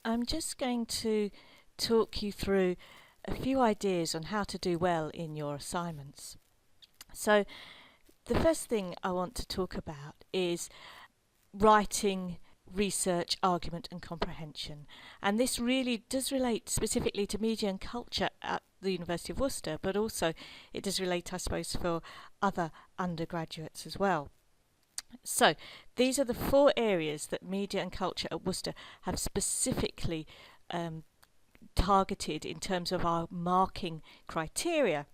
I'm just going to talk you through a few ideas on how to do well in your assignments. So, the first thing I want to talk about is writing, research, argument, and comprehension. And this really does relate specifically to media and culture at the University of Worcester, but also it does relate, I suppose, for other undergraduates as well. So, these are the four areas that media and culture at Worcester have specifically um, targeted in terms of our marking criteria.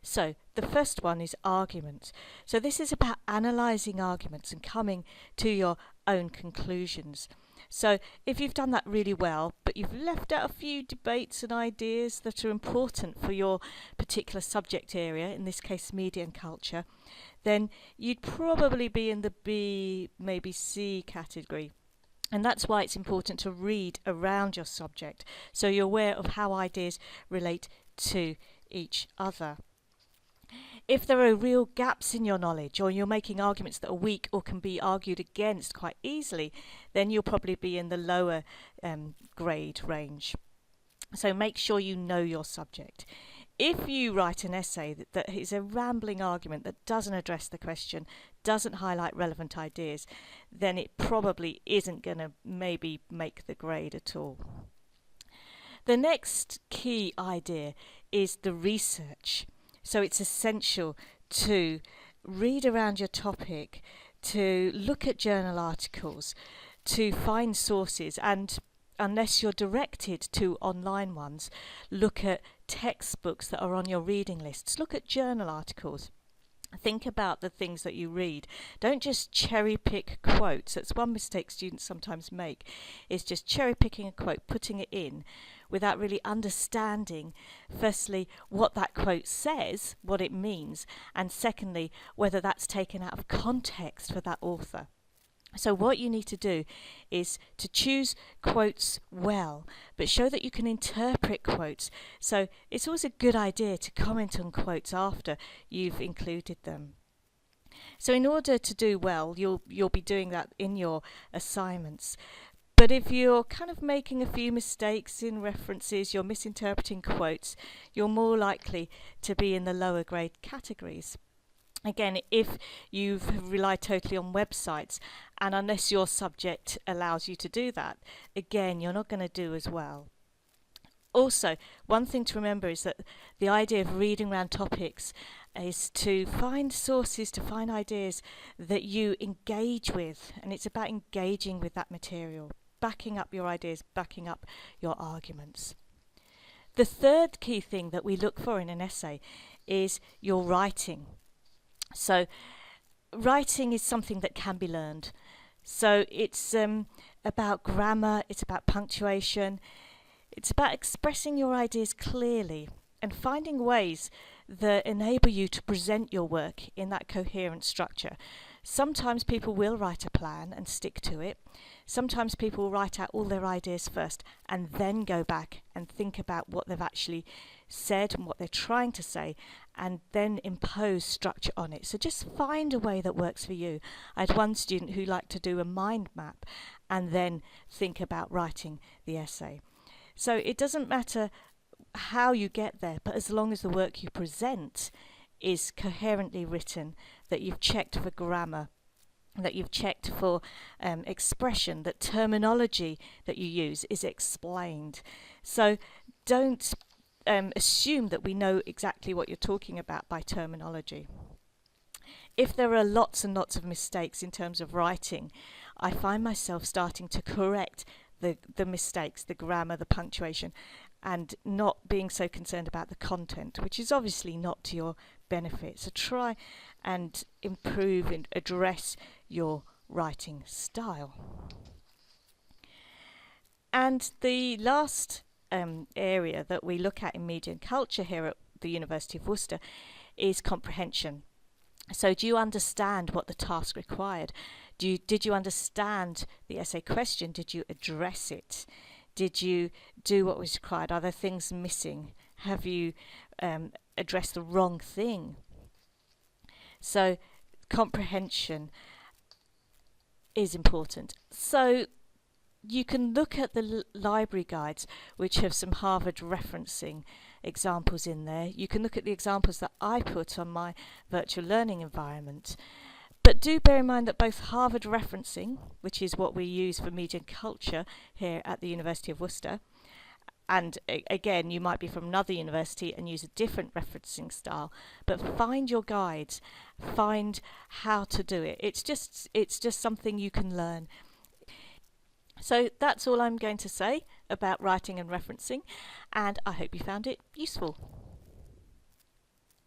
So, the first one is argument. So, this is about analysing arguments and coming to your own conclusions. So, if you've done that really well, but you've left out a few debates and ideas that are important for your particular subject area, in this case, media and culture, then you'd probably be in the B, maybe C category. And that's why it's important to read around your subject so you're aware of how ideas relate to each other. If there are real gaps in your knowledge or you're making arguments that are weak or can be argued against quite easily, then you'll probably be in the lower grade range. So make sure you know your subject. If you write an essay that is a rambling argument that doesn't address the question, doesn't highlight relevant ideas, then it probably isn't going to maybe make the grade at all. The next key idea is the research. So it's essential to read around your topic, to look at journal articles, to find sources, and unless you're directed to online ones, look at textbooks that are on your reading lists, look at journal articles. Think about the things that you read. Don't just cherry pick quotes. That's one mistake students sometimes make, is just cherry picking a quote, putting it in without really understanding, firstly, what that quote says, what it means, and secondly, whether that's taken out of context for that author. So what you need to do is to choose quotes well, but show that you can interpret quotes. So it's always a good idea to comment on quotes after you've included them. So in order to do well, you'll be doing that in your assignments. But if you're kind of making a few mistakes in references, you're misinterpreting quotes, you're more likely to be in the lower grade categories. Again, if you've relied totally on websites, and unless your subject allows you to do that, again, you're not going to do as well. Also, one thing to remember is that the idea of reading around topics is to find sources, to find ideas that you engage with, and it's about engaging with that material, backing up your ideas, backing up your arguments. The third key thing that we look for in an essay is your writing. So writing is something that can be learned. So it's about grammar, it's about punctuation, it's about expressing your ideas clearly and finding ways that enable you to present your work in that coherent structure. Sometimes people will write a plan and stick to it. Sometimes people will write out all their ideas first and then go back and think about what they've actually said and what they're trying to say and then impose structure on it. So just find a way that works for you. I had one student who liked to do a mind map and then think about writing the essay. So it doesn't matter how you get there, but as long as the work you present is coherently written, that you've checked for grammar, that you've checked for expression, that terminology that you use is explained. So don't assume that we know exactly what you're talking about by terminology. If there are lots and lots of mistakes in terms of writing, I find myself starting to correct the mistakes, the grammar, the punctuation, and not being so concerned about the content, which is obviously not to your benefit. So try and improve and address your writing style. And the last area that we look at in media and culture here at the University of Worcester is comprehension. So do you understand what the task required? Did you understand the essay question? Did you address it? Did you do what was required? Are there things missing? Have you addressed the wrong thing? So comprehension is important. So you can look at the library guides, which have some Harvard referencing examples in there. You can look at the examples that I put on my virtual learning environment. But do bear in mind that both Harvard referencing, which is what we use for media and culture here at the University of Worcester, and again, you might be from another university and use a different referencing style, but find your guides, find how to do it. It's just something you can learn. So that's all I'm going to say about writing and referencing, and I hope you found it useful.